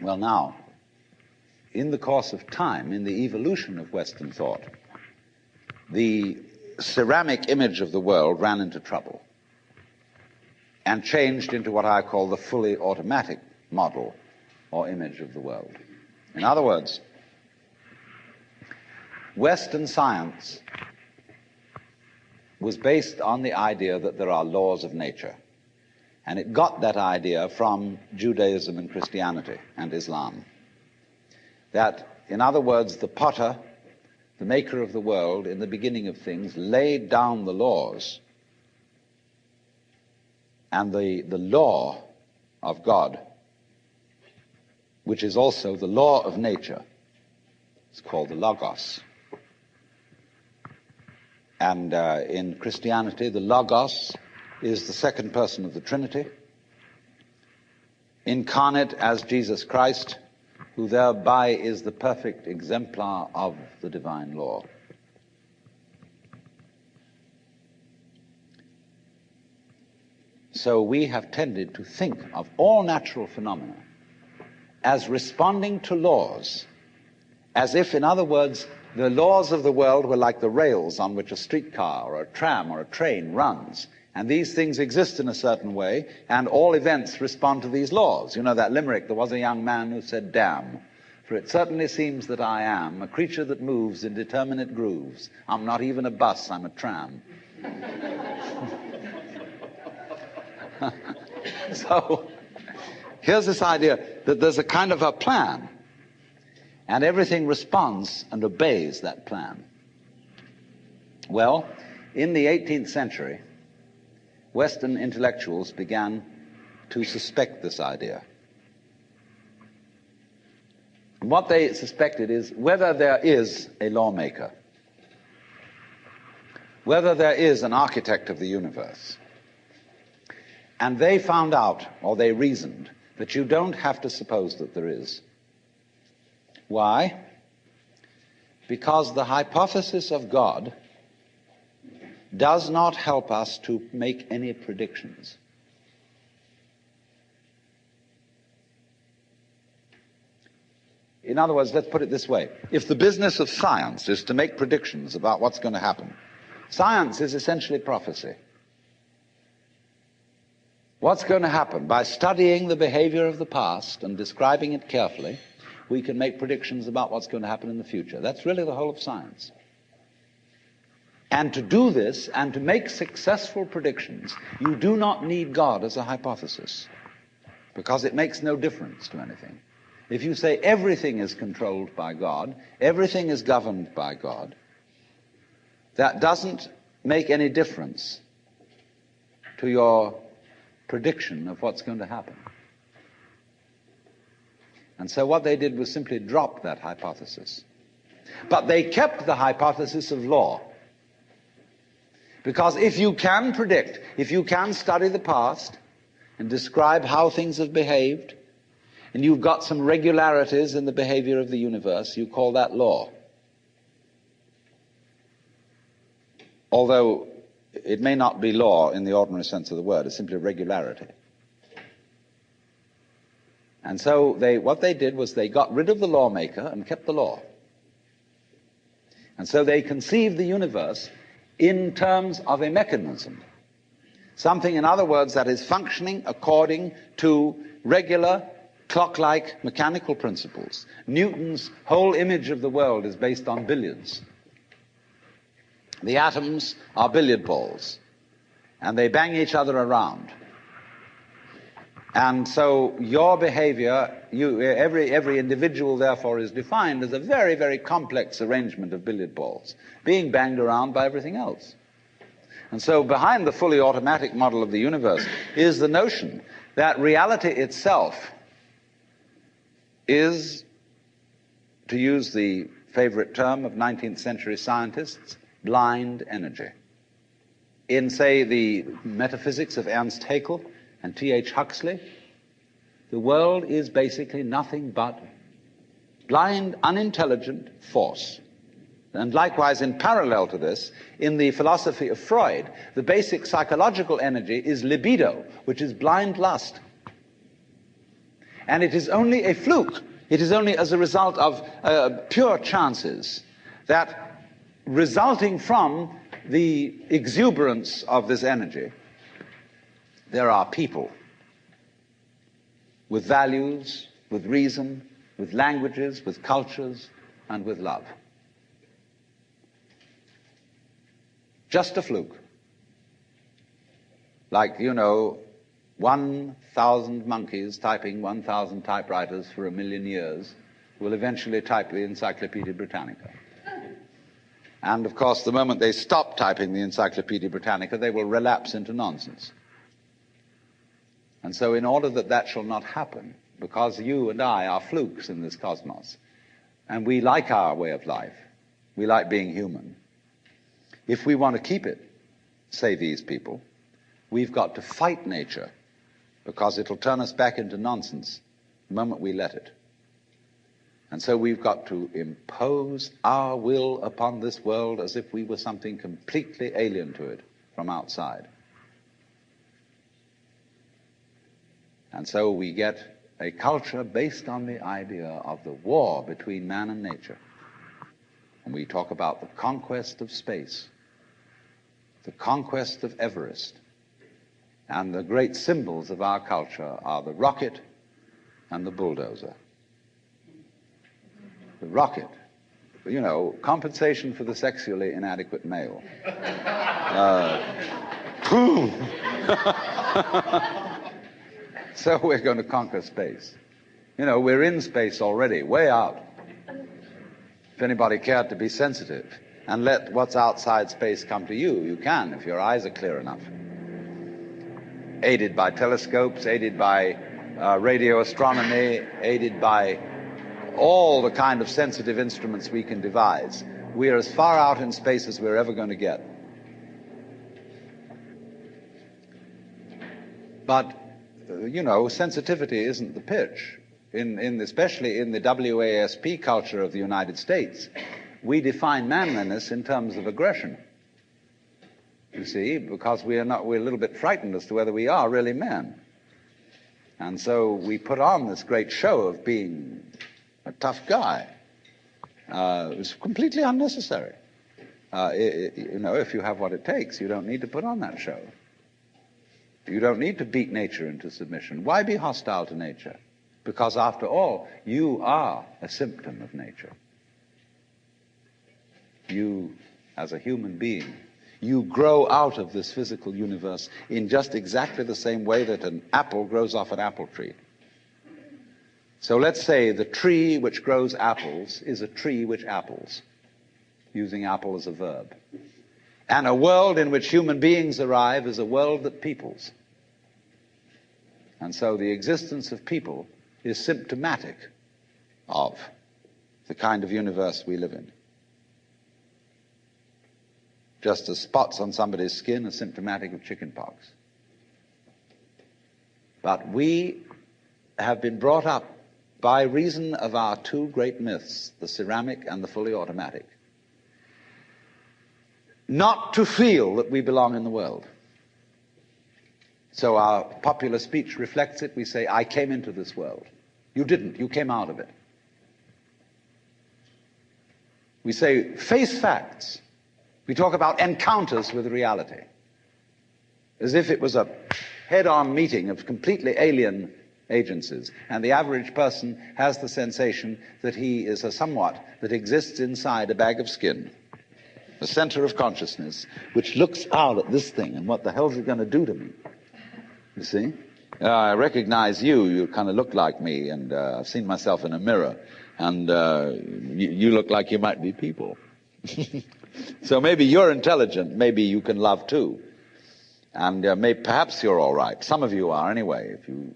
Well, now, in the course of time, in the evolution of Western thought, the ceramic image of the world ran into trouble and changed into what I call the fully automatic model or image of the world. In other words, Western science was based on the idea that there are laws of nature. And it got that idea from Judaism and Christianity and Islam. That, in other words, the potter, the maker of the world, in the beginning of things, laid down the laws. And the law of God, which is also the law of nature, is called the Logos. And in Christianity, the Logos is the second person of the Trinity, incarnate as Jesus Christ, who thereby is the perfect exemplar of the divine law. So we have tended to think of all natural phenomena as responding to laws, as if, in other words, the laws of the world were like the rails on which a streetcar or a tram or a train runs. And these things exist in a certain way, and all events respond to these laws. You know that limerick, there was a young man who said, "Damn, for it certainly seems that I am a creature that moves in determinate grooves. I'm not even a bus, I'm a tram." So here's this idea that there's a kind of a plan, and everything responds and obeys that plan. Well, in the 18th century, Western intellectuals began to suspect this idea. And what they suspected is whether there is a lawmaker, whether there is an architect of the universe. And they found out, or they reasoned, that you don't have to suppose that there is. Why? Because the hypothesis of God does not help us to make any predictions. In other words, let's put it this way. If the business of science is to make predictions about what's going to happen, science is essentially prophecy. What's going to happen? By studying the behavior of the past and describing it carefully, we can make predictions about what's going to happen in the future. That's really the whole of science. And to do this, and to make successful predictions, you do not need God as a hypothesis, because it makes no difference to anything. If you say everything is controlled by God, everything is governed by God, that doesn't make any difference to your prediction of what's going to happen. And so what they did was simply drop that hypothesis. But they kept the hypothesis of law. Because if you can predict, if you can study the past and describe how things have behaved, and you've got some regularities in the behavior of the universe, you call that law. Although it may not be law in the ordinary sense of the word, it's simply regularity. And so what they did was they got rid of the lawmaker and kept the law. And so they conceived the universe in terms of a mechanism. Something, in other words, that is functioning according to regular, clock-like mechanical principles. Newton's whole image of the world is based on billiards. The atoms are billiard balls, and they bang each other around. And so your behavior, every individual, therefore, is defined as a very, very complex arrangement of billiard balls, being banged around by everything else. And so behind the fully automatic model of the universe is the notion that reality itself is, to use the favorite term of 19th century scientists, blind energy. In, say, the metaphysics of Ernst Haeckel and T.H. Huxley, the world is basically nothing but blind, unintelligent force. And likewise, in parallel to this, in the philosophy of Freud, the basic psychological energy is libido, which is blind lust. And it is only a fluke. It is only as a result of pure chances that, resulting from the exuberance of this energy, there are people with values, with reason, with languages, with cultures, and with love. Just a fluke. Like, 1,000 monkeys typing 1,000 typewriters for 1,000,000 years will eventually type the Encyclopedia Britannica. And, of course, the moment they stop typing the Encyclopedia Britannica, they will relapse into nonsense. And so in order that that shall not happen, because you and I are flukes in this cosmos, and we like our way of life, we like being human, if we want to keep it, say these people, we've got to fight nature, because it'll turn us back into nonsense the moment we let it. And so we've got to impose our will upon this world as if we were something completely alien to it from outside. And so we get a culture based on the idea of the war between man and nature. And we talk about the conquest of space, the conquest of Everest. And the great symbols of our culture are the rocket and the bulldozer. The rocket, compensation for the sexually inadequate male. So we're going to conquer space. We're in space already, way out. If anybody cared to be sensitive and let what's outside space come to you, you can, if your eyes are clear enough. Aided by telescopes, aided by radio astronomy, aided by all the kind of sensitive instruments we can devise. We are as far out in space as we're ever going to get. But, sensitivity isn't the pitch. Especially in the WASP culture of the United States, we define manliness in terms of aggression. You see, because we're a little bit frightened as to whether we are really men. And so we put on this great show of being a tough guy. It's completely unnecessary. If you have what it takes, you don't need to put on that show. You don't need to beat nature into submission. Why be hostile to nature? Because after all, you are a symptom of nature. You, as a human being, you grow out of this physical universe in just exactly the same way that an apple grows off an apple tree. So let's say the tree which grows apples is a tree which apples, using apple as a verb. And a world in which human beings arrive is a world that peoples. And so the existence of people is symptomatic of the kind of universe we live in. Just as spots on somebody's skin are symptomatic of chickenpox. But we have been brought up by reason of our two great myths, the ceramic and the fully automatic, not to feel that we belong in the world. So our popular speech reflects it. We say, I came into this world. You didn't. You came out of it. We say, face facts. We talk about encounters with reality, as if it was a head-on meeting of completely alien agencies. And the average person has the sensation that he is a somewhat that exists inside a bag of skin, the center of consciousness, which looks out at this thing and what the hell's it going to do to me? You see? I recognize you. You kind of look like me, and I've seen myself in a mirror, and you look like you might be people. So maybe you're intelligent. Maybe you can love too. And perhaps you're all right. Some of you are anyway. If you've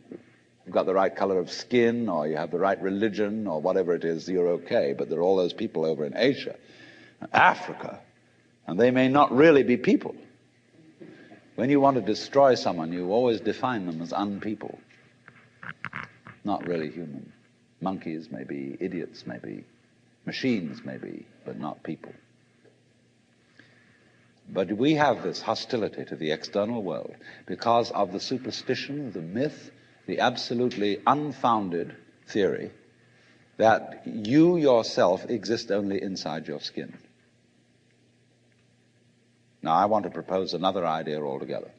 got the right color of skin, or you have the right religion, or whatever it is, you're okay. But there are all those people over in Asia, Africa, and they may not really be people. When you want to destroy someone, you always define them as unpeople, not really human. Monkeys may be, idiots may be, machines may be, but not people. But we have this hostility to the external world because of the superstition, the myth, the absolutely unfounded theory that you yourself exist only inside your skin. Now, I want to propose another idea altogether.